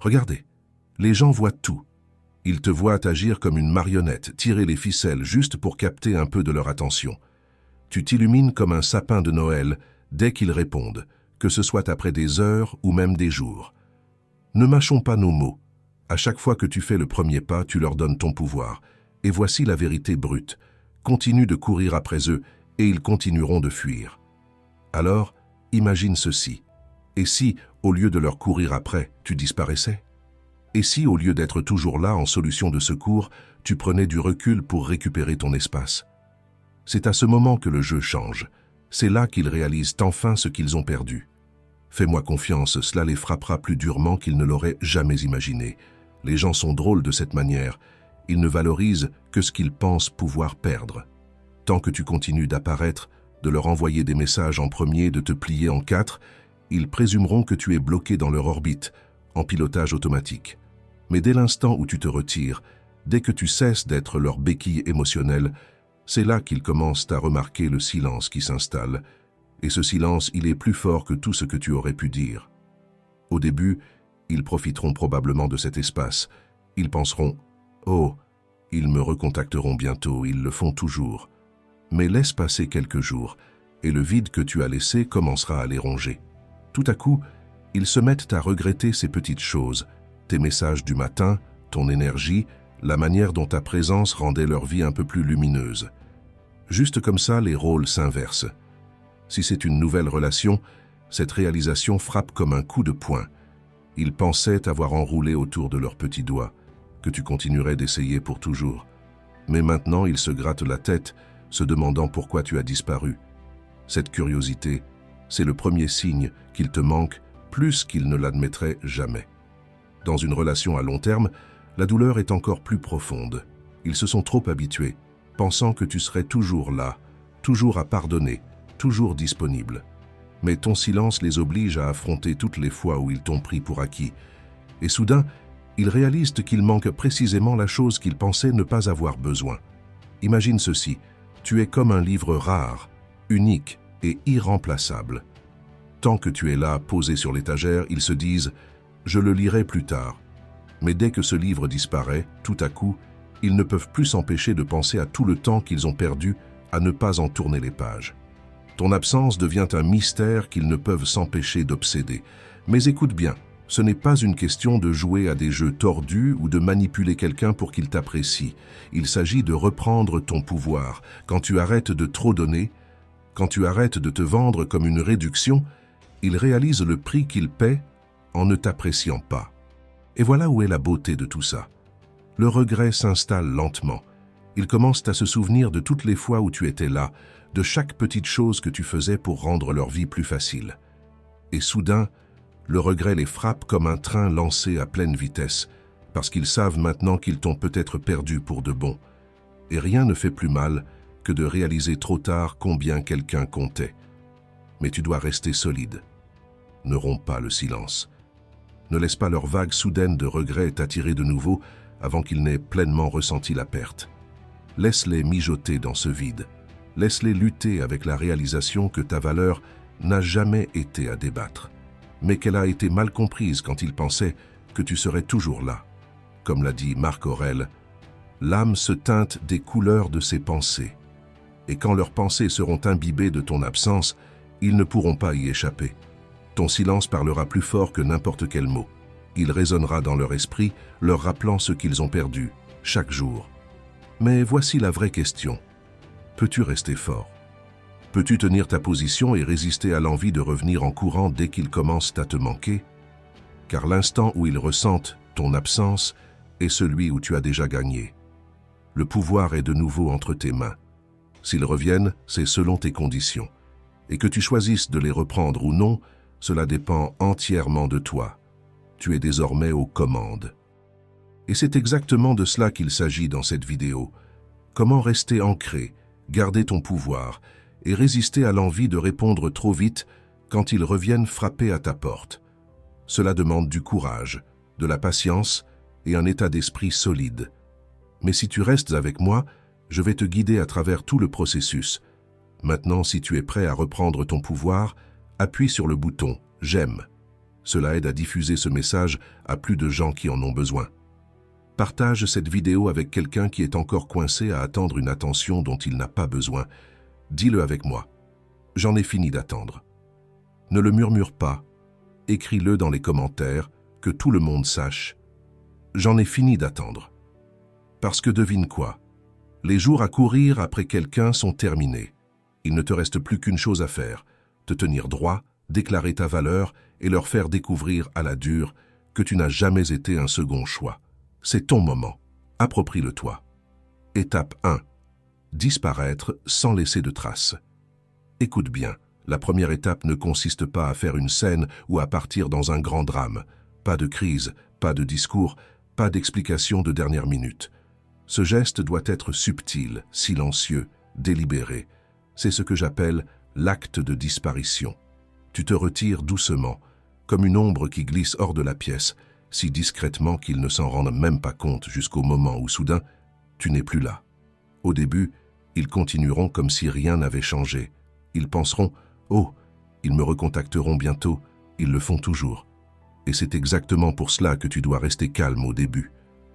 Regardez, les gens voient tout. Ils te voient agir comme une marionnette, tirer les ficelles juste pour capter un peu de leur attention. Tu t'illumines comme un sapin de Noël dès qu'ils répondent, que ce soit après des heures ou même des jours. Ne mâchons pas nos mots. À chaque fois que tu fais le premier pas, tu leur donnes ton pouvoir. Et voici la vérité brute. Continue de courir après eux et ils continueront de fuir. Alors, imagine ceci. Et si, au lieu de leur courir après, tu disparaissais? Et si, au lieu d'être toujours là en solution de secours, tu prenais du recul pour récupérer ton espace? C'est à ce moment que le jeu change. C'est là qu'ils réalisent enfin ce qu'ils ont perdu. Fais-moi confiance, cela les frappera plus durement qu'ils ne l'auraient jamais imaginé. Les gens sont drôles de cette manière. Ils ne valorisent que ce qu'ils pensent pouvoir perdre. Tant que tu continues d'apparaître, de leur envoyer des messages en premier, de te plier en quatre, ils présumeront que tu es bloqué dans leur orbite, en pilotage automatique. Mais dès l'instant où tu te retires, dès que tu cesses d'être leur béquille émotionnelle, c'est là qu'ils commencent à remarquer le silence qui s'installe. Et ce silence, il est plus fort que tout ce que tu aurais pu dire. Au début, ils profiteront probablement de cet espace. Ils penseront « Oh, ils me recontacteront bientôt, ils le font toujours. » Mais laisse passer quelques jours, et le vide que tu as laissé commencera à les ronger. Tout à coup, ils se mettent à regretter ces petites choses, tes messages du matin, ton énergie, la manière dont ta présence rendait leur vie un peu plus lumineuse. Juste comme ça, les rôles s'inversent. Si c'est une nouvelle relation, cette réalisation frappe comme un coup de poing. Ils pensaient t'avoir enroulé autour de leurs petits doigts, que tu continuerais d'essayer pour toujours. Mais maintenant, ils se grattent la tête, se demandant pourquoi tu as disparu. Cette curiosité, c'est le premier signe qu'il te manque plus qu'ils ne l'admettraient jamais. Dans une relation à long terme, la douleur est encore plus profonde. Ils se sont trop habitués, pensant que tu serais toujours là, toujours à pardonner, toujours disponible. Mais ton silence les oblige à affronter toutes les fois où ils t'ont pris pour acquis. Et soudain, ils réalisent qu'il manque précisément la chose qu'ils pensaient ne pas avoir besoin. Imagine ceci, tu es comme un livre rare, unique et irremplaçable. Tant que tu es là, posé sur l'étagère, ils se disent « je le lirai plus tard ». Mais dès que ce livre disparaît, tout à coup, ils ne peuvent plus s'empêcher de penser à tout le temps qu'ils ont perdu à ne pas en tourner les pages. Ton absence devient un mystère qu'ils ne peuvent s'empêcher d'obséder. Mais écoute bien, ce n'est pas une question de jouer à des jeux tordus ou de manipuler quelqu'un pour qu'il t'apprécie. Il s'agit de reprendre ton pouvoir. Quand tu arrêtes de trop donner, quand tu arrêtes de te vendre comme une réduction, ils réalisent le prix qu'ils paient en ne t'appréciant pas. Et voilà où est la beauté de tout ça. Le regret s'installe lentement. Ils commencent à se souvenir de toutes les fois où tu étais là, de chaque petite chose que tu faisais pour rendre leur vie plus facile. Et soudain, le regret les frappe comme un train lancé à pleine vitesse, parce qu'ils savent maintenant qu'ils t'ont peut-être perdu pour de bon. Et rien ne fait plus mal que de réaliser trop tard combien quelqu'un comptait. Mais tu dois rester solide. Ne romps pas le silence. Ne laisse pas leur vague soudaine de regret t'attirer de nouveau avant qu'ils n'aient pleinement ressenti la perte. Laisse-les mijoter dans ce vide. Laisse-les lutter avec la réalisation que ta valeur n'a jamais été à débattre, mais qu'elle a été mal comprise quand ils pensaient que tu serais toujours là. Comme l'a dit Marc Aurèle, l'âme se teinte des couleurs de ses pensées. Et quand leurs pensées seront imbibées de ton absence, ils ne pourront pas y échapper. Ton silence parlera plus fort que n'importe quel mot. Il résonnera dans leur esprit, leur rappelant ce qu'ils ont perdu, chaque jour. Mais voici la vraie question. Peux-tu rester fort? Peux-tu tenir ta position et résister à l'envie de revenir en courant dès qu'ils commencent à te manquer? Car l'instant où ils ressentent ton absence est celui où tu as déjà gagné. Le pouvoir est de nouveau entre tes mains. S'ils reviennent, c'est selon tes conditions. Et que tu choisisses de les reprendre ou non, cela dépend entièrement de toi. Tu es désormais aux commandes. Et c'est exactement de cela qu'il s'agit dans cette vidéo. Comment rester ancré, garder ton pouvoir et résister à l'envie de répondre trop vite quand ils reviennent frapper à ta porte. Cela demande du courage, de la patience et un état d'esprit solide. Mais si tu restes avec moi, je vais te guider à travers tout le processus. Maintenant, si tu es prêt à reprendre ton pouvoir, appuie sur le bouton « J'aime ». Cela aide à diffuser ce message à plus de gens qui en ont besoin. Partage cette vidéo avec quelqu'un qui est encore coincé à attendre une attention dont il n'a pas besoin. Dis-le avec moi. J'en ai fini d'attendre. Ne le murmure pas. Écris-le dans les commentaires, que tout le monde sache. J'en ai fini d'attendre. Parce que devine quoi? Les jours à courir après quelqu'un sont terminés. Il ne te reste plus qu'une chose à faire, te tenir droit, déclarer ta valeur et leur faire découvrir à la dure que tu n'as jamais été un second choix. C'est ton moment. Approprie-le-toi. Étape 1. Disparaître sans laisser de traces. Écoute bien, la première étape ne consiste pas à faire une scène ou à partir dans un grand drame. Pas de crise, pas de discours, pas d'explication de dernière minute. Ce geste doit être subtil, silencieux, délibéré. C'est ce que j'appelle l'acte de disparition. Tu te retires doucement, comme une ombre qui glisse hors de la pièce, si discrètement qu'ils ne s'en rendent même pas compte jusqu'au moment où soudain, tu n'es plus là. Au début, ils continueront comme si rien n'avait changé. Ils penseront « Oh, ils me recontacteront bientôt », ils le font toujours. Et c'est exactement pour cela que tu dois rester calme au début.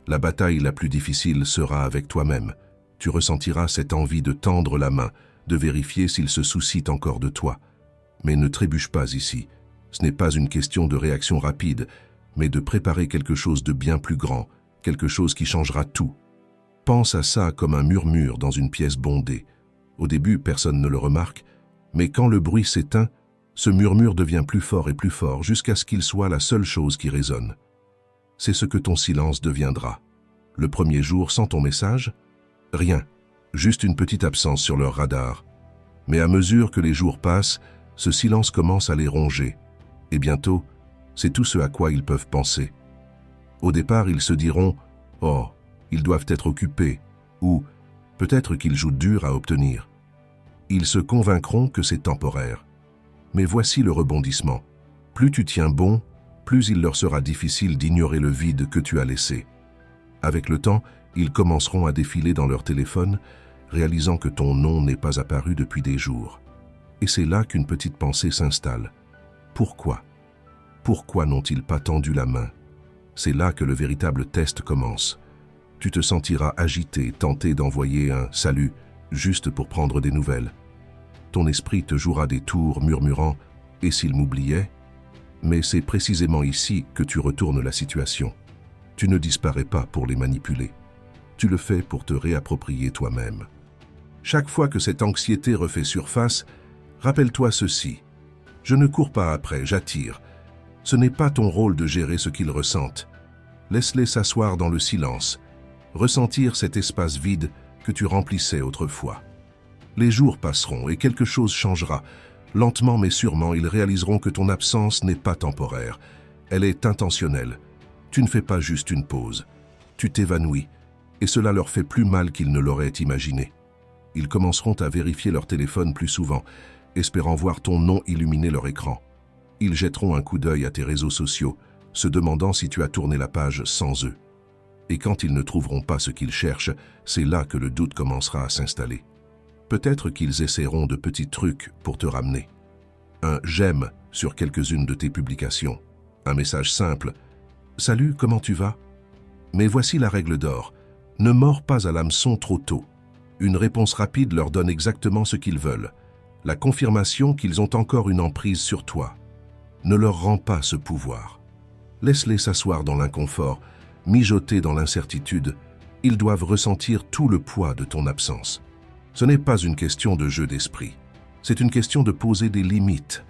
La bataille la plus difficile sera avec toi-même. Tu ressentiras cette envie de tendre la main, de vérifier s'ils se soucient encore de toi. Mais ne trébuche pas ici. Ce n'est pas une question de réaction rapide, mais de préparer quelque chose de bien plus grand, quelque chose qui changera tout. Pense à ça comme un murmure dans une pièce bondée. Au début, personne ne le remarque, mais quand le bruit s'éteint, ce murmure devient plus fort et plus fort jusqu'à ce qu'il soit la seule chose qui résonne. C'est ce que ton silence deviendra. Le premier jour sans ton message, rien, juste une petite absence sur leur radar. Mais à mesure que les jours passent, ce silence commence à les ronger. Et bientôt, c'est tout ce à quoi ils peuvent penser. Au départ, ils se diront « Oh, ils doivent être occupés » ou « Peut-être qu'ils jouent dur à obtenir ». Ils se convaincront que c'est temporaire. Mais voici le rebondissement. Plus tu tiens bon, plus il leur sera difficile d'ignorer le vide que tu as laissé. Avec le temps, ils commenceront à défiler dans leur téléphone, réalisant que ton nom n'est pas apparu depuis des jours. Et c'est là qu'une petite pensée s'installe. Pourquoi? Pourquoi n'ont-ils pas tendu la main? C'est là que le véritable test commence. Tu te sentiras agité, tenté d'envoyer un « salut » juste pour prendre des nouvelles. Ton esprit te jouera des tours murmurant « et s'il m'oubliait ?» Mais c'est précisément ici que tu retournes la situation. Tu ne disparais pas pour les manipuler. Tu le fais pour te réapproprier toi-même. Chaque fois que cette anxiété refait surface, rappelle-toi ceci. Je ne cours pas après, j'attire. Ce n'est pas ton rôle de gérer ce qu'ils ressentent. Laisse-les s'asseoir dans le silence, ressentir cet espace vide que tu remplissais autrefois. Les jours passeront et quelque chose changera. Lentement mais sûrement, ils réaliseront que ton absence n'est pas temporaire. Elle est intentionnelle. Tu ne fais pas juste une pause. Tu t'évanouis, et cela leur fait plus mal qu'ils ne l'auraient imaginé. Ils commenceront à vérifier leur téléphone plus souvent, espérant voir ton nom illuminer leur écran. Ils jetteront un coup d'œil à tes réseaux sociaux, se demandant si tu as tourné la page sans eux. Et quand ils ne trouveront pas ce qu'ils cherchent, c'est là que le doute commencera à s'installer. Peut-être qu'ils essaieront de petits trucs pour te ramener. Un « j'aime » sur quelques-unes de tes publications. Un message simple « Salut, comment tu vas ?» Mais voici la règle d'or. Ne mords pas à l'hameçon trop tôt. Une réponse rapide leur donne exactement ce qu'ils veulent. La confirmation qu'ils ont encore une emprise sur toi. Ne leur rends pas ce pouvoir. Laisse-les s'asseoir dans l'inconfort, mijoter dans l'incertitude. Ils doivent ressentir tout le poids de ton absence. Ce n'est pas une question de jeu d'esprit. C'est une question de poser des limites.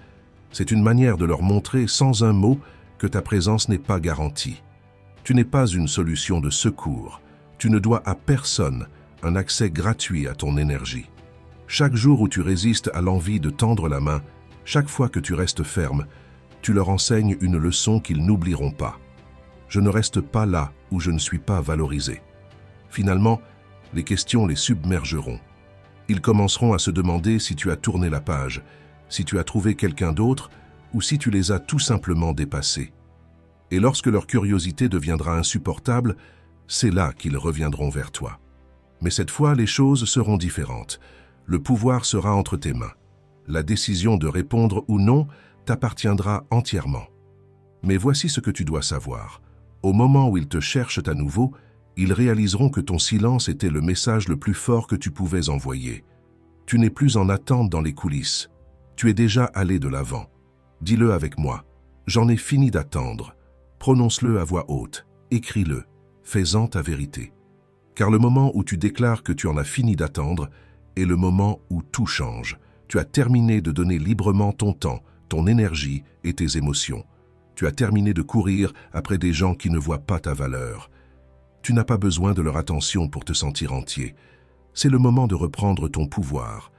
C'est une manière de leur montrer sans un mot que ta présence n'est pas garantie. Tu n'es pas une solution de secours. Tu ne dois à personne un accès gratuit à ton énergie. Chaque jour où tu résistes à l'envie de tendre la main, chaque fois que tu restes ferme, tu leur enseignes une leçon qu'ils n'oublieront pas. Je ne reste pas là où je ne suis pas valorisé. Finalement, les questions les submergeront. Ils commenceront à se demander si tu as tourné la page, si tu as trouvé quelqu'un d'autre ou si tu les as tout simplement dépassés. Et lorsque leur curiosité deviendra insupportable, c'est là qu'ils reviendront vers toi. Mais cette fois, les choses seront différentes. Le pouvoir sera entre tes mains. La décision de répondre ou non t'appartiendra entièrement. Mais voici ce que tu dois savoir. Au moment où ils te cherchent à nouveau, ils réaliseront que ton silence était le message le plus fort que tu pouvais envoyer. Tu n'es plus en attente dans les coulisses. Tu es déjà allé de l'avant. Dis-le avec moi. J'en ai fini d'attendre. Prononce-le à voix haute. Écris-le. Fais-en ta vérité. Car le moment où tu déclares que tu en as fini d'attendre est le moment où tout change. Tu as terminé de donner librement ton temps, ton énergie et tes émotions. Tu as terminé de courir après des gens qui ne voient pas ta valeur. Tu n'as pas besoin de leur attention pour te sentir entier. C'est le moment de reprendre ton pouvoir.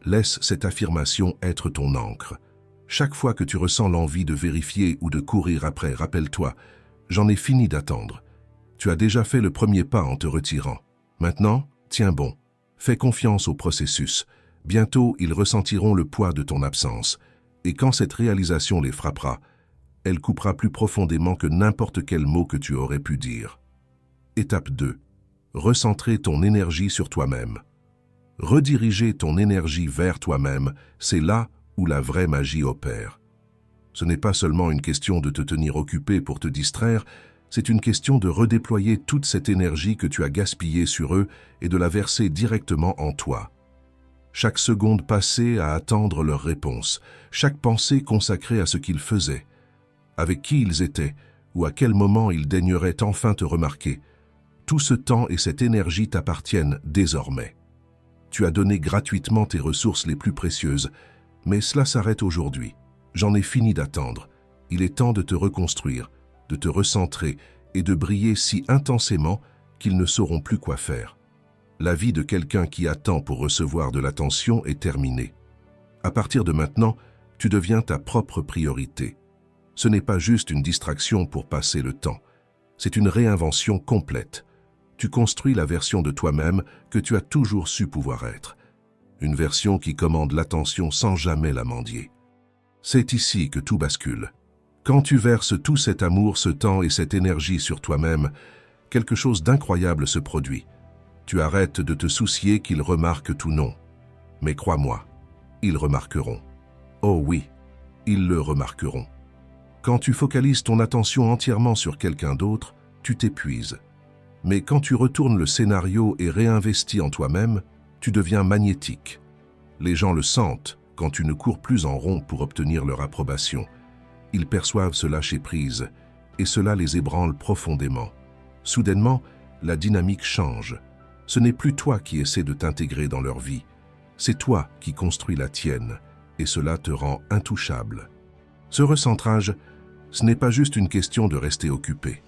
Laisse cette affirmation être ton encre. Chaque fois que tu ressens l'envie de vérifier ou de courir après, rappelle-toi, j'en ai fini d'attendre. Tu as déjà fait le premier pas en te retirant. Maintenant, tiens bon. Fais confiance au processus. Bientôt, ils ressentiront le poids de ton absence. Et quand cette réalisation les frappera, elle coupera plus profondément que n'importe quel mot que tu aurais pu dire. Étape 2. Recentrer ton énergie sur toi-même. Rediriger ton énergie vers toi-même, c'est là où la vraie magie opère. Ce n'est pas seulement une question de te tenir occupé pour te distraire, c'est une question de redéployer toute cette énergie que tu as gaspillée sur eux et de la verser directement en toi. Chaque seconde passée à attendre leur réponse, chaque pensée consacrée à ce qu'ils faisaient, avec qui ils étaient ou à quel moment ils daigneraient enfin te remarquer, tout ce temps et cette énergie t'appartiennent désormais. Tu as donné gratuitement tes ressources les plus précieuses, mais cela s'arrête aujourd'hui. J'en ai fini d'attendre. Il est temps de te reconstruire, de te recentrer et de briller si intensément qu'ils ne sauront plus quoi faire. La vie de quelqu'un qui attend pour recevoir de l'attention est terminée. À partir de maintenant, tu deviens ta propre priorité. Ce n'est pas juste une distraction pour passer le temps. C'est une réinvention complète. Tu construis la version de toi-même que tu as toujours su pouvoir être. Une version qui commande l'attention sans jamais la mendier. C'est ici que tout bascule. Quand tu verses tout cet amour, ce temps et cette énergie sur toi-même, quelque chose d'incroyable se produit. Tu arrêtes de te soucier qu'ils remarquent tout non. Mais crois-moi, ils remarqueront. Oh oui, ils le remarqueront. Quand tu focalises ton attention entièrement sur quelqu'un d'autre, tu t'épuises. Mais quand tu retournes le scénario et réinvestis en toi-même, tu deviens magnétique. Les gens le sentent quand tu ne cours plus en rond pour obtenir leur approbation. Ils perçoivent ce lâcher-prise, et cela les ébranle profondément. Soudainement, la dynamique change. Ce n'est plus toi qui essaies de t'intégrer dans leur vie, c'est toi qui construis la tienne, et cela te rend intouchable. Ce recentrage, ce n'est pas juste une question de rester occupé,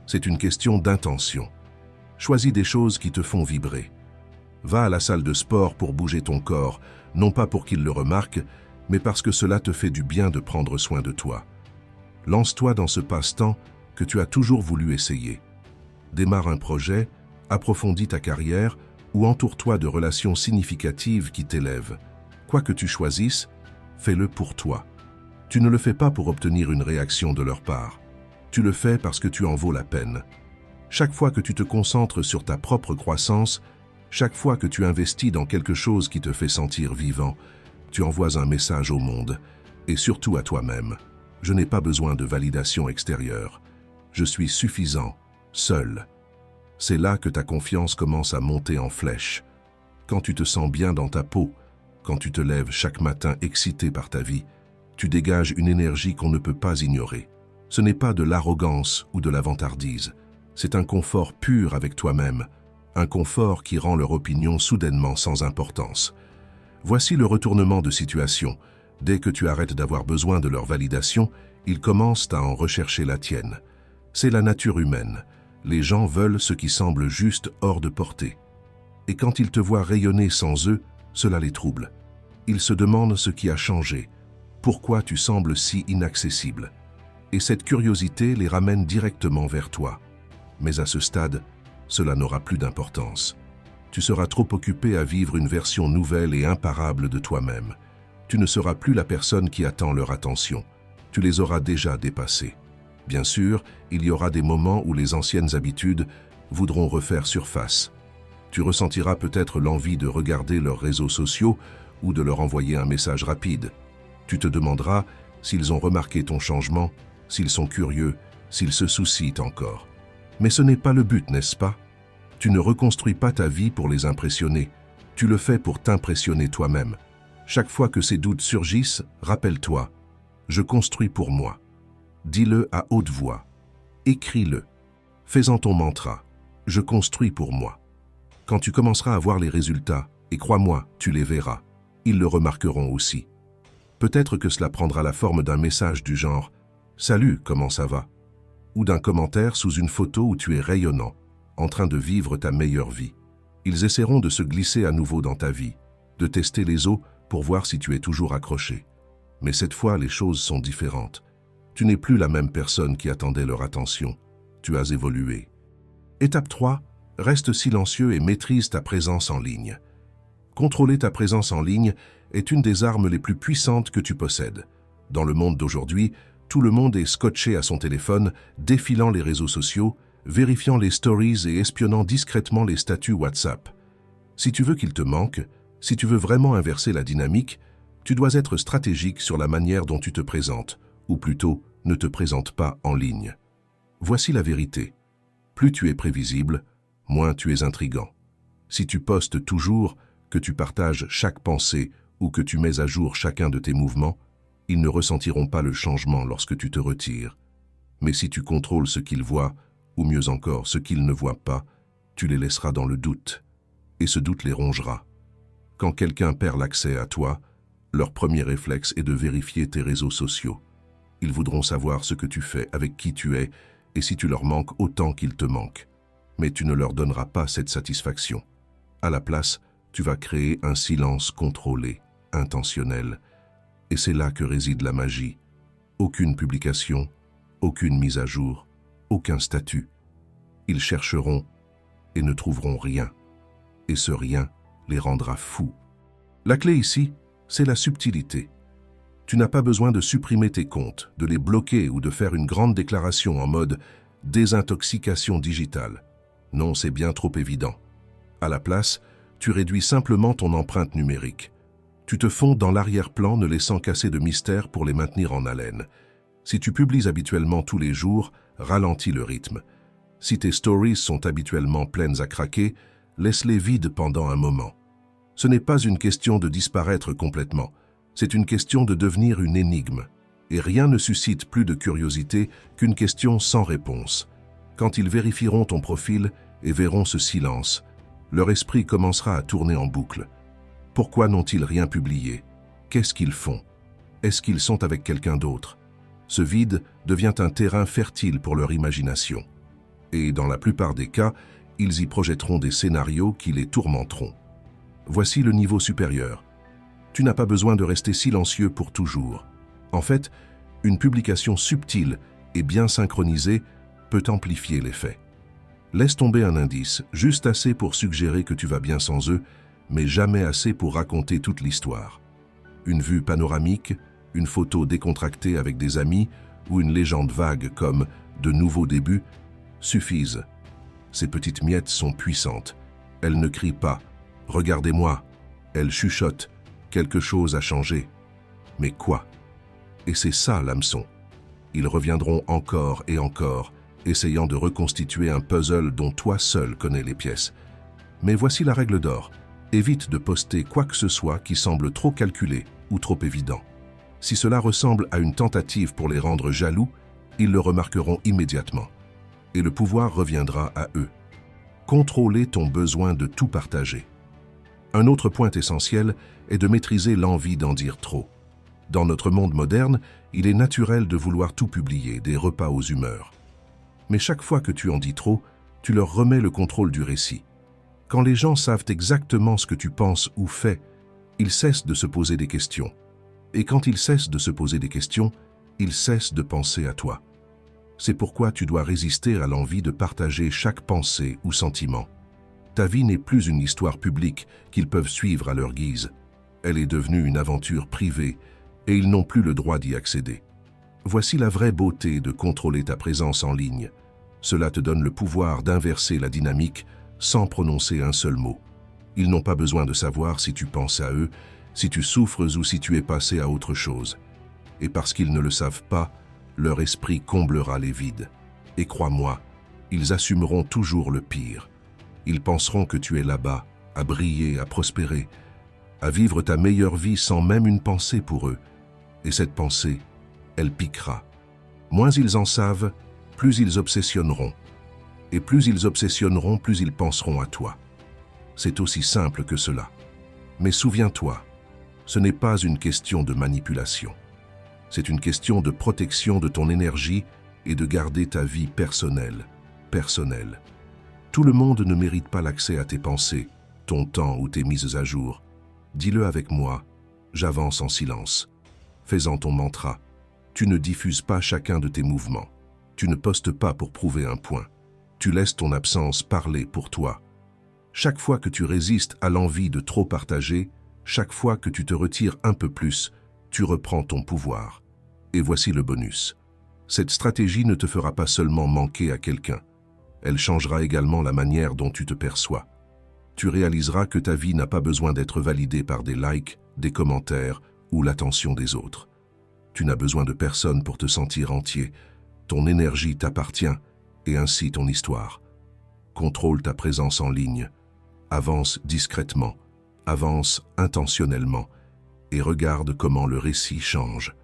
c'est une question d'intention. Choisis des choses qui te font vibrer. Va à la salle de sport pour bouger ton corps, non pas pour qu'ils le remarquent, mais parce que cela te fait du bien de prendre soin de toi. Lance-toi dans ce passe-temps que tu as toujours voulu essayer. Démarre un projet, approfondis ta carrière ou entoure-toi de relations significatives qui t'élèvent. Quoi que tu choisisses, fais-le pour toi. Tu ne le fais pas pour obtenir une réaction de leur part. Tu le fais parce que tu en vaux la peine. Chaque fois que tu te concentres sur ta propre croissance, chaque fois que tu investis dans quelque chose qui te fait sentir vivant, tu envoies un message au monde, et surtout à toi-même. Je n'ai pas besoin de validation extérieure. Je suis suffisant, seul. C'est là que ta confiance commence à monter en flèche. Quand tu te sens bien dans ta peau, quand tu te lèves chaque matin excité par ta vie, tu dégages une énergie qu'on ne peut pas ignorer. Ce n'est pas de l'arrogance ou de la vantardise. C'est un confort pur avec toi-même, un confort qui rend leur opinion soudainement sans importance. Voici le retournement de situation. Dès que tu arrêtes d'avoir besoin de leur validation, ils commencent à en rechercher la tienne. C'est la nature humaine. Les gens veulent ce qui semble juste hors de portée. Et quand ils te voient rayonner sans eux, cela les trouble. Ils se demandent ce qui a changé, pourquoi tu sembles si inaccessible. Et cette curiosité les ramène directement vers toi. Mais à ce stade, cela n'aura plus d'importance. Tu seras trop occupé à vivre une version nouvelle et imparable de toi-même. Tu ne seras plus la personne qui attend leur attention. Tu les auras déjà dépassés. Bien sûr, il y aura des moments où les anciennes habitudes voudront refaire surface. Tu ressentiras peut-être l'envie de regarder leurs réseaux sociaux ou de leur envoyer un message rapide. Tu te demanderas s'ils ont remarqué ton changement s'ils sont curieux, s'ils se soucient encore. Mais ce n'est pas le but, n'est-ce pas? Tu ne reconstruis pas ta vie pour les impressionner, tu le fais pour t'impressionner toi-même. Chaque fois que ces doutes surgissent, rappelle-toi, je construis pour moi. Dis-le à haute voix, écris-le, fais-en ton mantra, je construis pour moi. Quand tu commenceras à voir les résultats, et crois-moi, tu les verras, ils le remarqueront aussi. Peut-être que cela prendra la forme d'un message du genre « Salut, comment ça va ?» ou d'un commentaire sous une photo où tu es rayonnant, en train de vivre ta meilleure vie. Ils essaieront de se glisser à nouveau dans ta vie, de tester les os pour voir si tu es toujours accroché. Mais cette fois, les choses sont différentes. Tu n'es plus la même personne qui attendait leur attention. Tu as évolué. Étape 3. Reste silencieux et maîtrise ta présence en ligne. Contrôler ta présence en ligne est une des armes les plus puissantes que tu possèdes. Dans le monde d'aujourd'hui, tout le monde est scotché à son téléphone, défilant les réseaux sociaux, vérifiant les stories et espionnant discrètement les statuts WhatsApp. Si tu veux qu'il te manque, si tu veux vraiment inverser la dynamique, tu dois être stratégique sur la manière dont tu te présentes, ou plutôt, ne te présente pas en ligne. Voici la vérité. Plus tu es prévisible, moins tu es intrigant. Si tu postes toujours, que tu partages chaque pensée ou que tu mets à jour chacun de tes mouvements, ils ne ressentiront pas le changement lorsque tu te retires. Mais si tu contrôles ce qu'ils voient, ou mieux encore ce qu'ils ne voient pas, tu les laisseras dans le doute, et ce doute les rongera. Quand quelqu'un perd l'accès à toi, leur premier réflexe est de vérifier tes réseaux sociaux. Ils voudront savoir ce que tu fais, avec qui tu es, et si tu leur manques autant qu'ils te manquent. Mais tu ne leur donneras pas cette satisfaction. À la place, tu vas créer un silence contrôlé, intentionnel. Et c'est là que réside la magie. Aucune publication, aucune mise à jour, aucun statut. Ils chercheront et ne trouveront rien. Et ce rien les rendra fous. La clé ici, c'est la subtilité. Tu n'as pas besoin de supprimer tes comptes, de les bloquer ou de faire une grande déclaration en mode « désintoxication digitale ». Non, c'est bien trop évident. À la place, tu réduis simplement ton empreinte numérique. Tu te fonds dans l'arrière-plan ne laissant qu'assez de mystère pour les maintenir en haleine. Si tu publies habituellement tous les jours, ralentis le rythme. Si tes stories sont habituellement pleines à craquer, laisse-les vides pendant un moment. Ce n'est pas une question de disparaître complètement, c'est une question de devenir une énigme. Et rien ne suscite plus de curiosité qu'une question sans réponse. Quand ils vérifieront ton profil et verront ce silence, leur esprit commencera à tourner en boucle. Pourquoi n'ont-ils rien publié? Qu'est-ce qu'ils font? Est-ce qu'ils sont avec quelqu'un d'autre? Ce vide devient un terrain fertile pour leur imagination. Et dans la plupart des cas, ils y projetteront des scénarios qui les tourmenteront. Voici le niveau supérieur. Tu n'as pas besoin de rester silencieux pour toujours. En fait, une publication subtile et bien synchronisée peut amplifier l'effet. Laisse tomber un indice, juste assez pour suggérer que tu vas bien sans eux, mais jamais assez pour raconter toute l'histoire. Une vue panoramique, une photo décontractée avec des amis ou une légende vague comme « de nouveaux débuts » suffisent. Ces petites miettes sont puissantes. Elles ne crient pas « regardez-moi », elles chuchotent « quelque chose a changé ». Mais quoi? Et c'est ça l'hameçon. Ils reviendront encore et encore, essayant de reconstituer un puzzle dont toi seul connais les pièces. Mais voici la règle d'or. Évite de poster quoi que ce soit qui semble trop calculé ou trop évident. Si cela ressemble à une tentative pour les rendre jaloux, ils le remarqueront immédiatement. Et le pouvoir reviendra à eux. Contrôler ton besoin de tout partager. Un autre point essentiel est de maîtriser l'envie d'en dire trop. Dans notre monde moderne, il est naturel de vouloir tout publier, des repas aux humeurs. Mais chaque fois que tu en dis trop, tu leur remets le contrôle du récit. Quand les gens savent exactement ce que tu penses ou fais, ils cessent de se poser des questions. Et quand ils cessent de se poser des questions, ils cessent de penser à toi. C'est pourquoi tu dois résister à l'envie de partager chaque pensée ou sentiment. Ta vie n'est plus une histoire publique qu'ils peuvent suivre à leur guise. Elle est devenue une aventure privée et ils n'ont plus le droit d'y accéder. Voici la vraie beauté de contrôler ta présence en ligne. Cela te donne le pouvoir d'inverser la dynamique sans prononcer un seul mot. Ils n'ont pas besoin de savoir si tu penses à eux, si tu souffres ou si tu es passé à autre chose. Et parce qu'ils ne le savent pas, leur esprit comblera les vides. Et crois-moi, ils assumeront toujours le pire. Ils penseront que tu es là-bas, à briller, à prospérer, à vivre ta meilleure vie sans même une pensée pour eux. Et cette pensée, elle piquera. Moins ils en savent, plus ils obsessionneront. Et plus ils obsessionneront, plus ils penseront à toi. C'est aussi simple que cela. Mais souviens-toi, ce n'est pas une question de manipulation. C'est une question de protection de ton énergie et de garder ta vie personnelle. Tout le monde ne mérite pas l'accès à tes pensées, ton temps ou tes mises à jour. Dis-le avec moi, j'avance en silence. Fais-en ton mantra. Tu ne diffuses pas chacun de tes mouvements. Tu ne postes pas pour prouver un point. Tu laisses ton absence parler pour toi. Chaque fois que tu résistes à l'envie de trop partager, chaque fois que tu te retires un peu plus, tu reprends ton pouvoir. Et voici le bonus. Cette stratégie ne te fera pas seulement manquer à quelqu'un. Elle changera également la manière dont tu te perçois. Tu réaliseras que ta vie n'a pas besoin d'être validée par des likes, des commentaires ou l'attention des autres. Tu n'as besoin de personne pour te sentir entier. Ton énergie t'appartient et ainsi ton histoire. Contrôle ta présence en ligne. Avance discrètement, avance intentionnellement et regarde comment le récit change.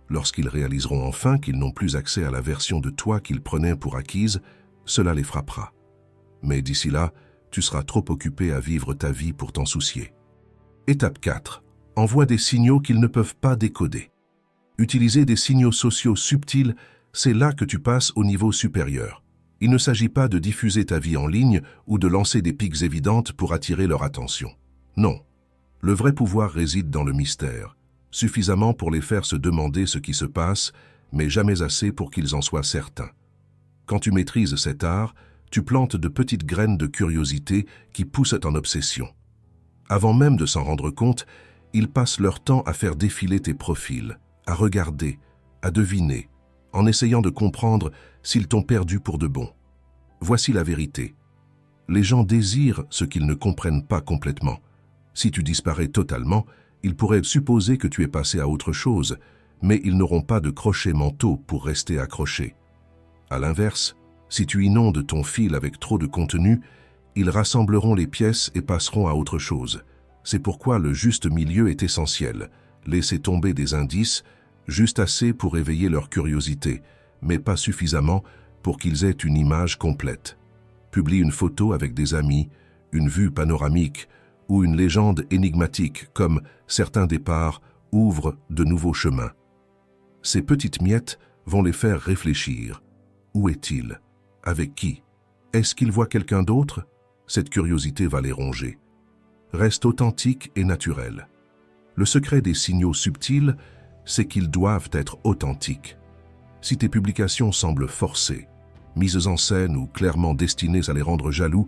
Lorsqu'ils réaliseront enfin qu'ils n'ont plus accès à la version de toi qu'ils prenaient pour acquise, cela les frappera. Mais d'ici là, tu seras trop occupé à vivre ta vie pour t'en soucier. Étape 4. Envoie des signaux qu'ils ne peuvent pas décoder. Utiliser des signaux sociaux subtils, c'est là que tu passes au niveau supérieur. Il ne s'agit pas de diffuser ta vie en ligne ou de lancer des piques évidentes pour attirer leur attention. Non. Le vrai pouvoir réside dans le mystère, suffisamment pour les faire se demander ce qui se passe, mais jamais assez pour qu'ils en soient certains. Quand tu maîtrises cet art, tu plantes de petites graines de curiosité qui poussent en obsession. Avant même de s'en rendre compte, ils passent leur temps à faire défiler tes profils, à regarder, à deviner, en essayant de comprendre s'ils t'ont perdu pour de bon. Voici la vérité. Les gens désirent ce qu'ils ne comprennent pas complètement. Si tu disparais totalement, ils pourraient supposer que tu es passé à autre chose, mais ils n'auront pas de crochet mentaux pour rester accrochés. À l'inverse, si tu inondes ton fil avec trop de contenu, ils rassembleront les pièces et passeront à autre chose. C'est pourquoi le juste milieu est essentiel. Laisser tomber des indices, juste assez pour éveiller leur curiosité, mais pas suffisamment pour qu'ils aient une image complète. Publie une photo avec des amis, une vue panoramique ou une légende énigmatique comme certains départs ouvrent de nouveaux chemins. Ces petites miettes vont les faire réfléchir. Où est-il? Avec qui? Est-ce qu'il voit quelqu'un d'autre? Cette curiosité va les ronger. Reste authentique et naturel. Le secret des signaux subtils, c'est qu'ils doivent être authentiques. Si tes publications semblent forcées, mises en scène ou clairement destinées à les rendre jaloux,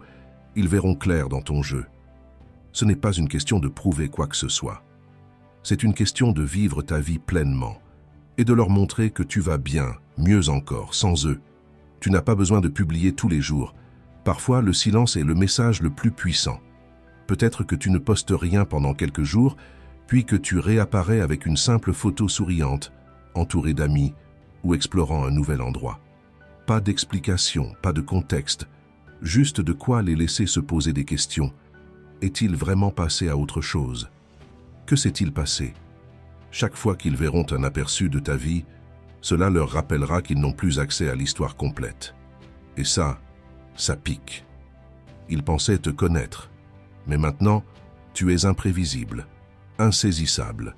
ils verront clair dans ton jeu. Ce n'est pas une question de prouver quoi que ce soit. C'est une question de vivre ta vie pleinement et de leur montrer que tu vas bien, mieux encore, sans eux. Tu n'as pas besoin de publier tous les jours. Parfois, le silence est le message le plus puissant. Peut-être que tu ne postes rien pendant quelques jours, puis que tu réapparais avec une simple photo souriante, entourée d'amis ou explorant un nouvel endroit. Pas d'explication, pas de contexte, juste de quoi les laisser se poser des questions. Est-il vraiment passé à autre chose? Que s'est-il passé? Chaque fois qu'ils verront un aperçu de ta vie, cela leur rappellera qu'ils n'ont plus accès à l'histoire complète. Et ça pique. Ils pensaient te connaître, mais maintenant, tu es imprévisible, insaisissable.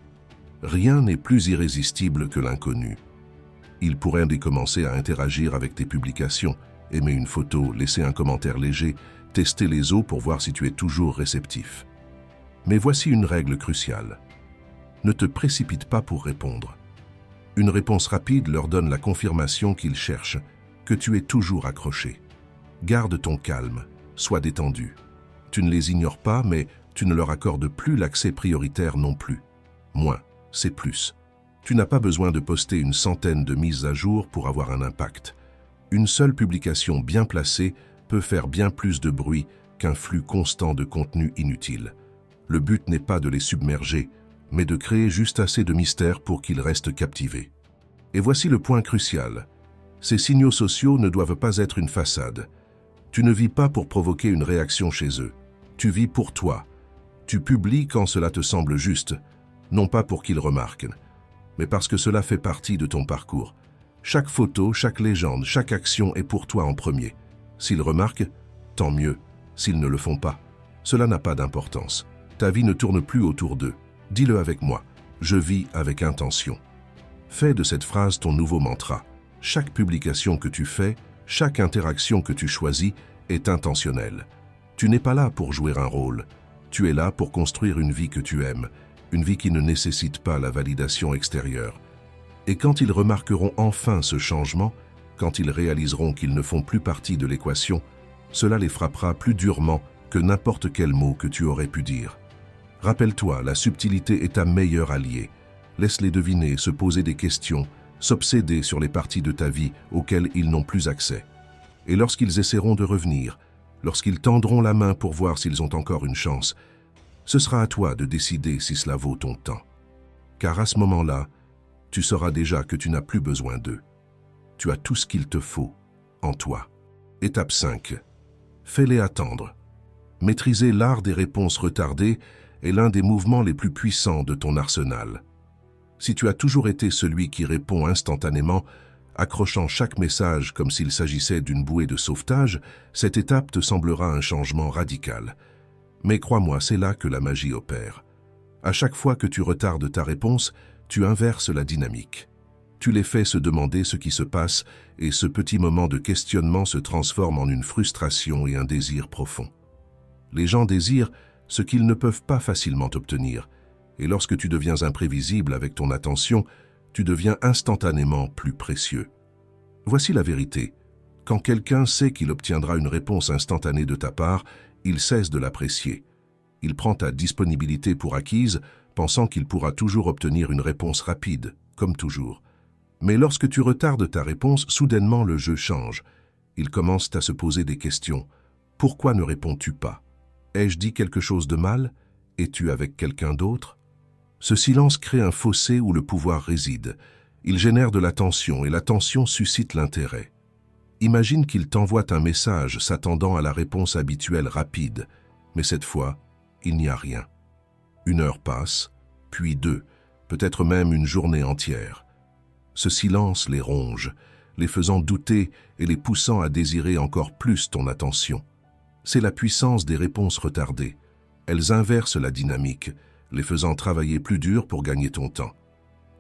Rien n'est plus irrésistible que l'inconnu. Ils pourraient commencer à interagir avec tes publications, aimer une photo, laisser un commentaire léger, tester les eaux pour voir si tu es toujours réceptif. Mais voici une règle cruciale. Ne te précipite pas pour répondre. Une réponse rapide leur donne la confirmation qu'ils cherchent, que tu es toujours accroché. Garde ton calme, sois détendu. Tu ne les ignores pas, mais tu ne leur accordes plus l'accès prioritaire non plus. Moins, c'est plus. Tu n'as pas besoin de poster une centaine de mises à jour pour avoir un impact. Une seule publication bien placée peut faire bien plus de bruit qu'un flux constant de contenu inutile. Le but n'est pas de les submerger, mais de créer juste assez de mystère pour qu'ils restent captivés. Et voici le point crucial. Ces signaux sociaux ne doivent pas être une façade. Tu ne vis pas pour provoquer une réaction chez eux. Tu vis pour toi. Tu publies quand cela te semble juste, non pas pour qu'ils remarquent, mais parce que cela fait partie de ton parcours. Chaque photo, chaque légende, chaque action est pour toi en premier. S'ils remarquent, tant mieux. S'ils ne le font pas, cela n'a pas d'importance. Ta vie ne tourne plus autour d'eux. Dis-le avec moi. Je vis avec intention. Fais de cette phrase ton nouveau mantra. Chaque publication que tu fais, chaque interaction que tu choisis est intentionnelle. Tu n'es pas là pour jouer un rôle. Tu es là pour construire une vie que tu aimes, une vie qui ne nécessite pas la validation extérieure. Et quand ils remarqueront enfin ce changement, quand ils réaliseront qu'ils ne font plus partie de l'équation, cela les frappera plus durement que n'importe quel mot que tu aurais pu dire. Rappelle-toi, la subtilité est ta meilleure alliée. Laisse-les deviner, se poser des questions, s'obséder sur les parties de ta vie auxquelles ils n'ont plus accès. Et lorsqu'ils essaieront de revenir, lorsqu'ils tendront la main pour voir s'ils ont encore une chance, ce sera à toi de décider si cela vaut ton temps. Car à ce moment-là, tu sauras déjà que tu n'as plus besoin d'eux. Tu as tout ce qu'il te faut en toi. Étape 5. Fais-les attendre. Maîtriser l'art des réponses retardées est l'un des mouvements les plus puissants de ton arsenal. Si tu as toujours été celui qui répond instantanément, accrochant chaque message comme s'il s'agissait d'une bouée de sauvetage, cette étape te semblera un changement radical. Mais crois-moi, c'est là que la magie opère. À chaque fois que tu retardes ta réponse, tu inverses la dynamique. Tu les fais se demander ce qui se passe et ce petit moment de questionnement se transforme en une frustration et un désir profond. Les gens désirent ce qu'ils ne peuvent pas facilement obtenir, et lorsque tu deviens imprévisible avec ton attention, tu deviens instantanément plus précieux. Voici la vérité. Quand quelqu'un sait qu'il obtiendra une réponse instantanée de ta part, il cesse de l'apprécier. Il prend ta disponibilité pour acquise, pensant qu'il pourra toujours obtenir une réponse rapide, comme toujours. Mais lorsque tu retardes ta réponse, soudainement le jeu change. Il commence à se poser des questions. Pourquoi ne réponds-tu pas? Ai-je dit quelque chose de mal? Es-tu avec quelqu'un d'autre? Ce silence crée un fossé où le pouvoir réside. Il génère de la tension et la tension suscite l'intérêt. Imagine qu'il t'envoie un message s'attendant à la réponse habituelle rapide, mais cette fois, il n'y a rien. 1 heure passe, puis 2, peut-être même une journée entière. Ce silence les ronge, les faisant douter et les poussant à désirer encore plus ton attention. C'est la puissance des réponses retardées. Elles inversent la dynamique, les faisant travailler plus dur pour gagner ton temps.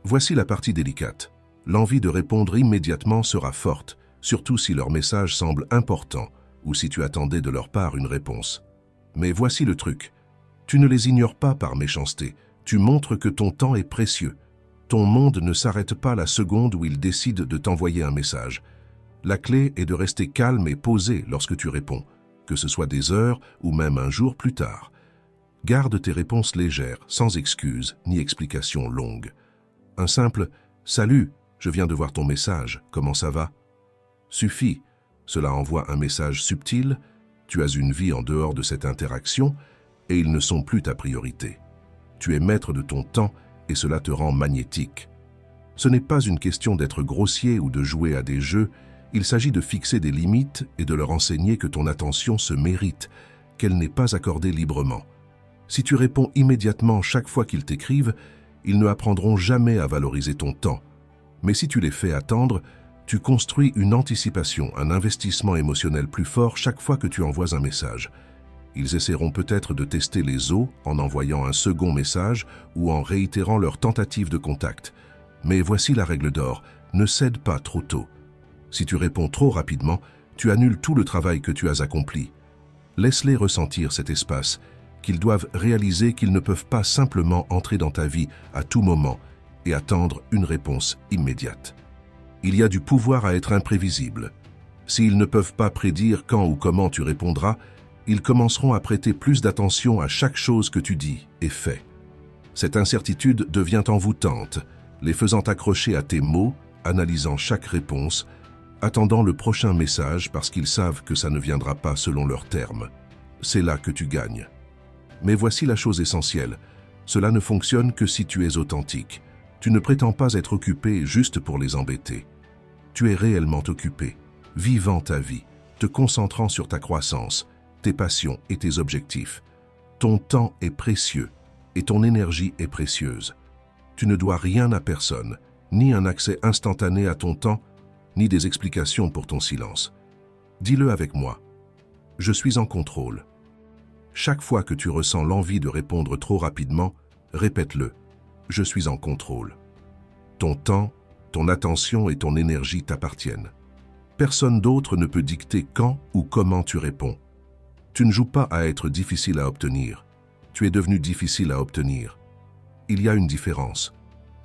Voici la partie délicate. L'envie de répondre immédiatement sera forte, surtout si leur message semble important ou si tu attendais de leur part une réponse. Mais voici le truc. Tu ne les ignores pas par méchanceté. Tu montres que ton temps est précieux. Ton monde ne s'arrête pas la seconde où ils décident de t'envoyer un message. La clé est de rester calme et posé lorsque tu réponds, que ce soit des heures ou même un jour plus tard. Garde tes réponses légères, sans excuses ni explications longues. Un simple « Salut, je viens de voir ton message, comment ça va ?» suffit. Cela envoie un message subtil, tu as une vie en dehors de cette interaction et ils ne sont plus ta priorité. Tu es maître de ton temps et cela te rend magnétique. Ce n'est pas une question d'être grossier ou de jouer à des jeux, il s'agit de fixer des limites et de leur enseigner que ton attention se mérite, qu'elle n'est pas accordée librement. Si tu réponds immédiatement chaque fois qu'ils t'écrivent, ils ne apprendront jamais à valoriser ton temps. Mais si tu les fais attendre, tu construis une anticipation, un investissement émotionnel plus fort chaque fois que tu envoies un message. Ils essaieront peut-être de tester les os en envoyant un second message ou en réitérant leur tentative de contact. Mais voici la règle d'or, ne cède pas trop tôt. Si tu réponds trop rapidement, tu annules tout le travail que tu as accompli. Laisse-les ressentir cet espace, qu'ils doivent réaliser qu'ils ne peuvent pas simplement entrer dans ta vie à tout moment et attendre une réponse immédiate. Il y a du pouvoir à être imprévisible. S'ils ne peuvent pas prédire quand ou comment tu répondras, ils commenceront à prêter plus d'attention à chaque chose que tu dis et fais. Cette incertitude devient envoûtante, les faisant accrocher à tes mots, analysant chaque réponse, attendant le prochain message parce qu'ils savent que ça ne viendra pas selon leurs termes. C'est là que tu gagnes. Mais voici la chose essentielle, cela ne fonctionne que si tu es authentique. Tu ne prétends pas être occupé juste pour les embêter. Tu es réellement occupé, vivant ta vie, te concentrant sur ta croissance, tes passions et tes objectifs. Ton temps est précieux et ton énergie est précieuse. Tu ne dois rien à personne, ni un accès instantané à ton temps, ni des explications pour ton silence. Dis-le avec moi. Je suis en contrôle. Chaque fois que tu ressens l'envie de répondre trop rapidement, répète-le. Je suis en contrôle. Ton temps, ton attention et ton énergie t'appartiennent. Personne d'autre ne peut dicter quand ou comment tu réponds. Tu ne joues pas à être difficile à obtenir. Tu es devenu difficile à obtenir. Il y a une différence.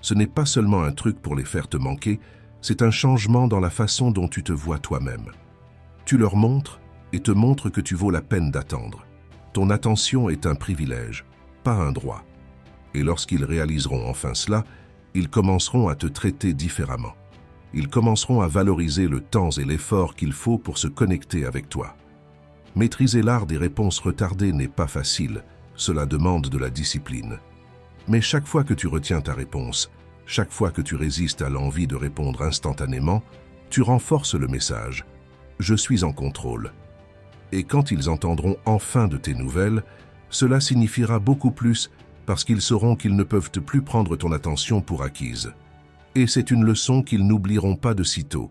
Ce n'est pas seulement un truc pour les faire te manquer, c'est un changement dans la façon dont tu te vois toi-même. Tu leur montres et te montres que tu vaux la peine d'attendre. Ton attention est un privilège, pas un droit. Et lorsqu'ils réaliseront enfin cela, ils commenceront à te traiter différemment. Ils commenceront à valoriser le temps et l'effort qu'il faut pour se connecter avec toi. Maîtriser l'art des réponses retardées n'est pas facile, cela demande de la discipline. Mais chaque fois que tu retiens ta réponse, chaque fois que tu résistes à l'envie de répondre instantanément, tu renforces le message « Je suis en contrôle ». Et quand ils entendront enfin de tes nouvelles, cela signifiera beaucoup plus parce qu'ils sauront qu'ils ne peuvent plus prendre ton attention pour acquise. Et c'est une leçon qu'ils n'oublieront pas de sitôt.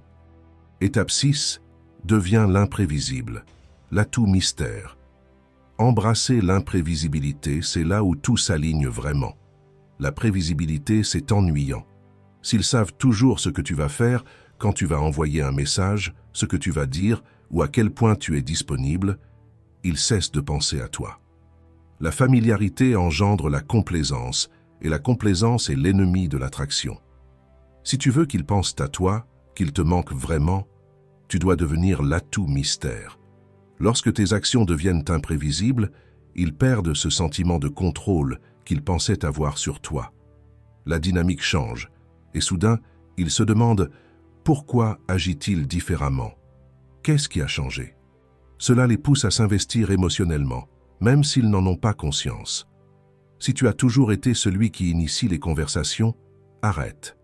Étape 6. Devient l'imprévisible, l'atout mystère. Embrasser l'imprévisibilité, c'est là où tout s'aligne vraiment. La prévisibilité, c'est ennuyant. S'ils savent toujours ce que tu vas faire, quand tu vas envoyer un message, ce que tu vas dire ou à quel point tu es disponible, ils cessent de penser à toi. La familiarité engendre la complaisance, et la complaisance est l'ennemi de l'attraction. Si tu veux qu'ils pensent à toi, qu'ils te manquent vraiment, tu dois devenir l'atout mystère. Lorsque tes actions deviennent imprévisibles, ils perdent ce sentiment de contrôle qu'ils pensaient avoir sur toi. La dynamique change, et soudain, ils se demandent « Pourquoi agit-il différemment ?» Qu'est-ce qui a changé? Cela les pousse à s'investir émotionnellement, même s'ils n'en ont pas conscience. Si tu as toujours été celui qui initie les conversations, arrête.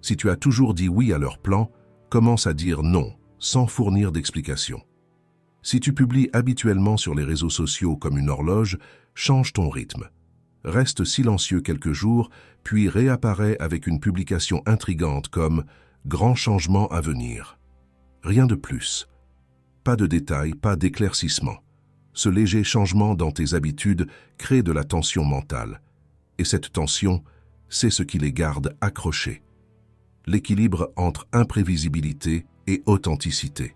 Si tu as toujours dit oui à leur plan, commence à dire non, sans fournir d'explications. Si tu publies habituellement sur les réseaux sociaux comme une horloge, change ton rythme. Reste silencieux quelques jours, puis réapparais avec une publication intrigante comme « Grand changement à venir ». Rien de plus. Pas de détails, pas d'éclaircissement. Ce léger changement dans tes habitudes crée de la tension mentale. Et cette tension, c'est ce qui les garde accrochés. L'équilibre entre imprévisibilité et authenticité.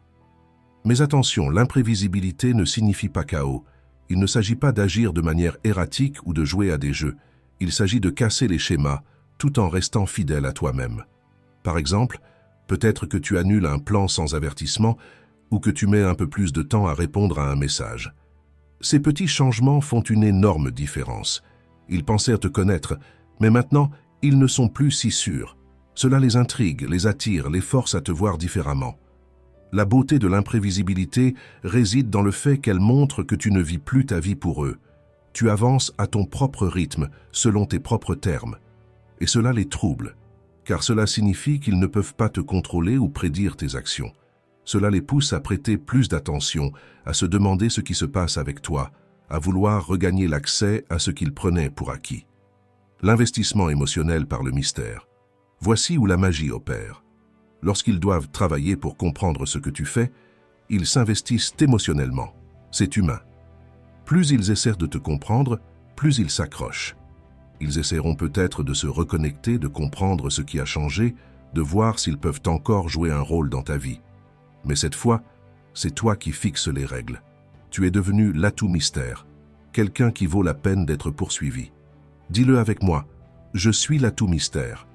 Mais attention, l'imprévisibilité ne signifie pas chaos. Il ne s'agit pas d'agir de manière erratique ou de jouer à des jeux. Il s'agit de casser les schémas tout en restant fidèle à toi-même. Par exemple, peut-être que tu annules un plan sans avertissement ou que tu mets un peu plus de temps à répondre à un message. Ces petits changements font une énorme différence. Ils pensaient te connaître, mais maintenant, ils ne sont plus si sûrs. Cela les intrigue, les attire, les force à te voir différemment. La beauté de l'imprévisibilité réside dans le fait qu'elle montre que tu ne vis plus ta vie pour eux. Tu avances à ton propre rythme, selon tes propres termes. Et cela les trouble, car cela signifie qu'ils ne peuvent pas te contrôler ou prédire tes actions. Cela les pousse à prêter plus d'attention, à se demander ce qui se passe avec toi, à vouloir regagner l'accès à ce qu'ils prenaient pour acquis. L'investissement émotionnel par le mystère. Voici où la magie opère. Lorsqu'ils doivent travailler pour comprendre ce que tu fais, ils s'investissent émotionnellement. C'est humain. Plus ils essaient de te comprendre, plus ils s'accrochent. Ils essaieront peut-être de se reconnecter, de comprendre ce qui a changé, de voir s'ils peuvent encore jouer un rôle dans ta vie. Mais cette fois, c'est toi qui fixes les règles. Tu es devenu l'atout mystère, quelqu'un qui vaut la peine d'être poursuivi. Dis-le avec moi, je suis l'atout mystère.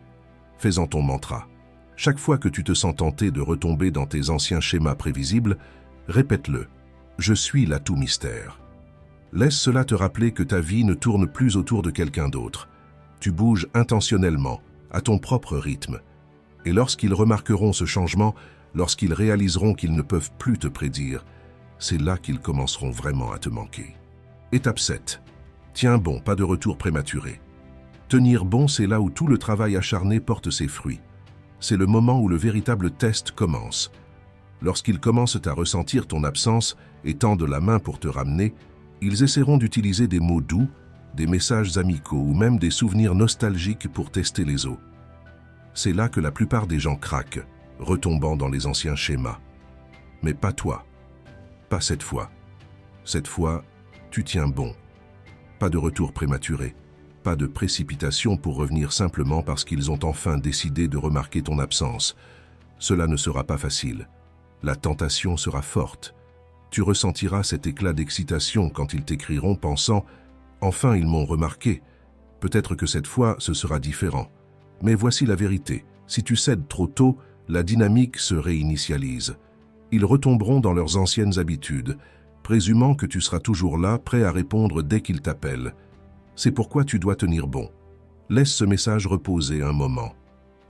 Fais-en ton mantra. Chaque fois que tu te sens tenté de retomber dans tes anciens schémas prévisibles, répète-le, je suis l'atout mystère. Laisse cela te rappeler que ta vie ne tourne plus autour de quelqu'un d'autre. Tu bouges intentionnellement, à ton propre rythme. Et lorsqu'ils remarqueront ce changement, lorsqu'ils réaliseront qu'ils ne peuvent plus te prédire, c'est là qu'ils commenceront vraiment à te manquer. Étape 7. Tiens bon, pas de retour prématuré. Tenir bon, c'est là où tout le travail acharné porte ses fruits. C'est le moment où le véritable test commence. Lorsqu'ils commencent à ressentir ton absence et tendent la main pour te ramener, ils essaieront d'utiliser des mots doux, des messages amicaux ou même des souvenirs nostalgiques pour tester les os. C'est là que la plupart des gens craquent, retombant dans les anciens schémas. Mais pas toi. Pas cette fois. Cette fois, tu tiens bon. Pas de retour prématuré. Pas de précipitation pour revenir simplement parce qu'ils ont enfin décidé de remarquer ton absence. Cela ne sera pas facile. La tentation sera forte. Tu ressentiras cet éclat d'excitation quand ils t'écriront pensant « Enfin, ils m'ont remarqué ». Peut-être que cette fois, ce sera différent. Mais voici la vérité. Si tu cèdes trop tôt, la dynamique se réinitialise. Ils retomberont dans leurs anciennes habitudes, présumant que tu seras toujours là, prêt à répondre dès qu'ils t'appellent. C'est pourquoi tu dois tenir bon. Laisse ce message reposer un moment.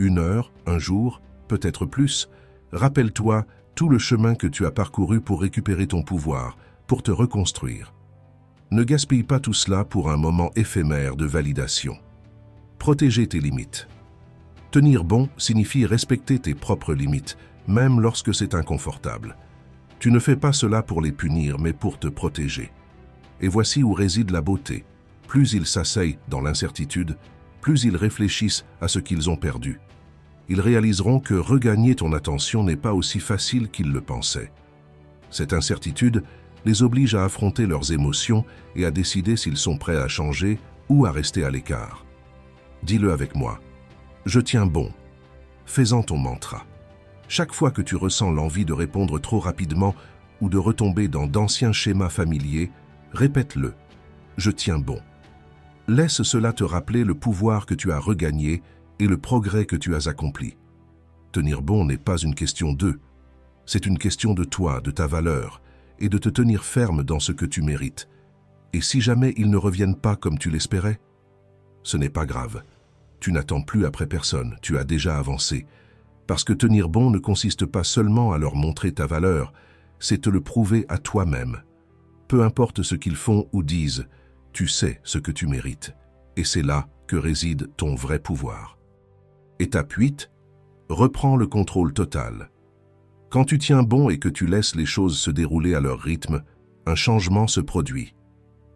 1 heure, un jour, peut-être plus. Rappelle-toi tout le chemin que tu as parcouru pour récupérer ton pouvoir, pour te reconstruire. Ne gaspille pas tout cela pour un moment éphémère de validation. Protéger tes limites. Tenir bon signifie respecter tes propres limites, même lorsque c'est inconfortable. Tu ne fais pas cela pour les punir, mais pour te protéger. Et voici où réside la beauté. Plus ils s'asseyent dans l'incertitude, plus ils réfléchissent à ce qu'ils ont perdu. Ils réaliseront que regagner ton attention n'est pas aussi facile qu'ils le pensaient. Cette incertitude les oblige à affronter leurs émotions et à décider s'ils sont prêts à changer ou à rester à l'écart. Dis-le avec moi. Je tiens bon. Fais-en ton mantra. Chaque fois que tu ressens l'envie de répondre trop rapidement ou de retomber dans d'anciens schémas familiers, répète-le. Je tiens bon. Laisse cela te rappeler le pouvoir que tu as regagné et le progrès que tu as accompli. Tenir bon n'est pas une question d'eux. C'est une question de toi, de ta valeur, et de te tenir ferme dans ce que tu mérites. Et si jamais ils ne reviennent pas comme tu l'espérais, ce n'est pas grave. Tu n'attends plus après personne, tu as déjà avancé. Parce que tenir bon ne consiste pas seulement à leur montrer ta valeur, c'est te le prouver à toi-même. Peu importe ce qu'ils font ou disent, tu sais ce que tu mérites. Et c'est là que réside ton vrai pouvoir. Étape 8. Reprends le contrôle total. Quand tu tiens bon et que tu laisses les choses se dérouler à leur rythme, un changement se produit.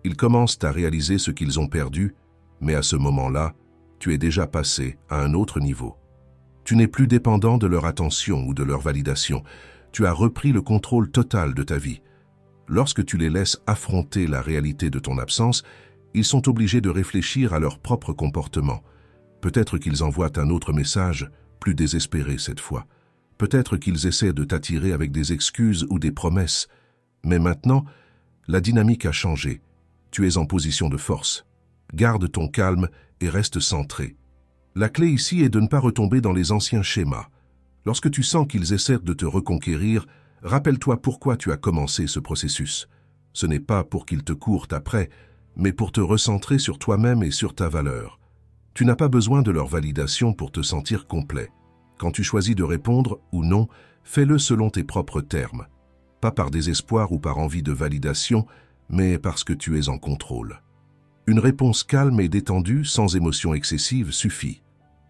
Ils commencent à réaliser ce qu'ils ont perdu, mais à ce moment-là, tu es déjà passé à un autre niveau. Tu n'es plus dépendant de leur attention ou de leur validation. Tu as repris le contrôle total de ta vie. Lorsque tu les laisses affronter la réalité de ton absence, ils sont obligés de réfléchir à leur propre comportement. Peut-être qu'ils envoient un autre message, plus désespéré cette fois. Peut-être qu'ils essaient de t'attirer avec des excuses ou des promesses. Mais maintenant, la dynamique a changé. Tu es en position de force. Garde ton calme et reste centré. La clé ici est de ne pas retomber dans les anciens schémas. Lorsque tu sens qu'ils essaient de te reconquérir, rappelle-toi pourquoi tu as commencé ce processus. Ce n'est pas pour qu'ils te courent après, mais pour te recentrer sur toi-même et sur ta valeur. Tu n'as pas besoin de leur validation pour te sentir complet. Quand tu choisis de répondre ou non, fais-le selon tes propres termes. Pas par désespoir ou par envie de validation, mais parce que tu es en contrôle. Une réponse calme et détendue, sans émotion excessive, suffit.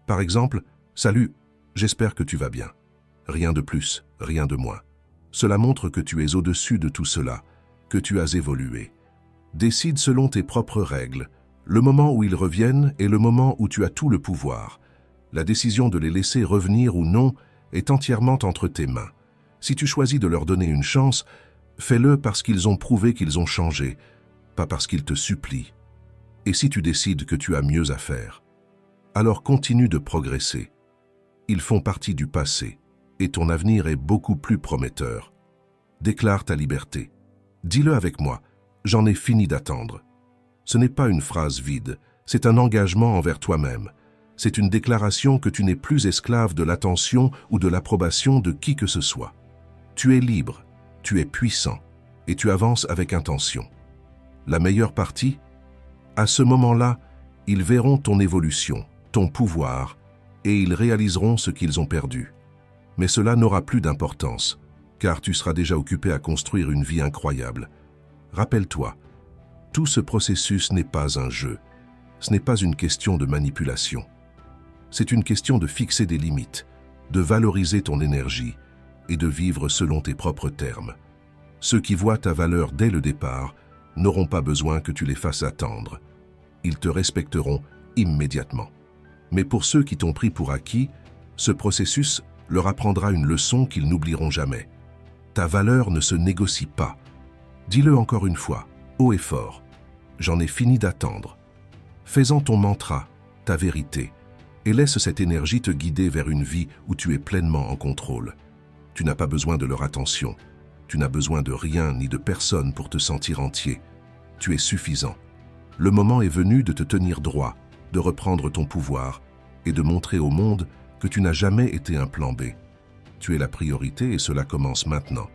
Par exemple, « Salut, j'espère que tu vas bien. » Rien de plus, rien de moins. Cela montre que tu es au-dessus de tout cela, que tu as évolué. Décide selon tes propres règles. Le moment où ils reviennent est le moment où tu as tout le pouvoir. La décision de les laisser revenir ou non est entièrement entre tes mains. Si tu choisis de leur donner une chance, fais-le parce qu'ils ont prouvé qu'ils ont changé, pas parce qu'ils te supplient. Et si tu décides que tu as mieux à faire, alors continue de progresser. Ils font partie du passé, et ton avenir est beaucoup plus prometteur. Déclare ta liberté. Dis-le avec moi, j'en ai fini d'attendre. Ce n'est pas une phrase vide, c'est un engagement envers toi-même. C'est une déclaration que tu n'es plus esclave de l'attention ou de l'approbation de qui que ce soit. Tu es libre, tu es puissant, et tu avances avec intention. La meilleure partie? À ce moment-là, ils verront ton évolution, ton pouvoir, et ils réaliseront ce qu'ils ont perdu. Mais cela n'aura plus d'importance, car tu seras déjà occupé à construire une vie incroyable. Rappelle-toi, tout ce processus n'est pas un jeu. ce n'est pas une question de manipulation. C'est une question de fixer des limites, de valoriser ton énergie et de vivre selon tes propres termes. Ceux qui voient ta valeur dès le départ n'auront pas besoin que tu les fasses attendre. Ils te respecteront immédiatement. Mais pour ceux qui t'ont pris pour acquis, ce processus leur apprendra une leçon qu'ils n'oublieront jamais. Ta valeur ne se négocie pas. Dis-le encore une fois, haut et fort. J'en ai fini d'attendre. Fais-en ton mantra, ta vérité, et laisse cette énergie te guider vers une vie où tu es pleinement en contrôle. Tu n'as pas besoin de leur attention. Tu n'as besoin de rien ni de personne pour te sentir entier. Tu es suffisant. Le moment est venu de te tenir droit, de reprendre ton pouvoir et de montrer au monde que tu n'as jamais été un plan B. Tu es la priorité et cela commence maintenant.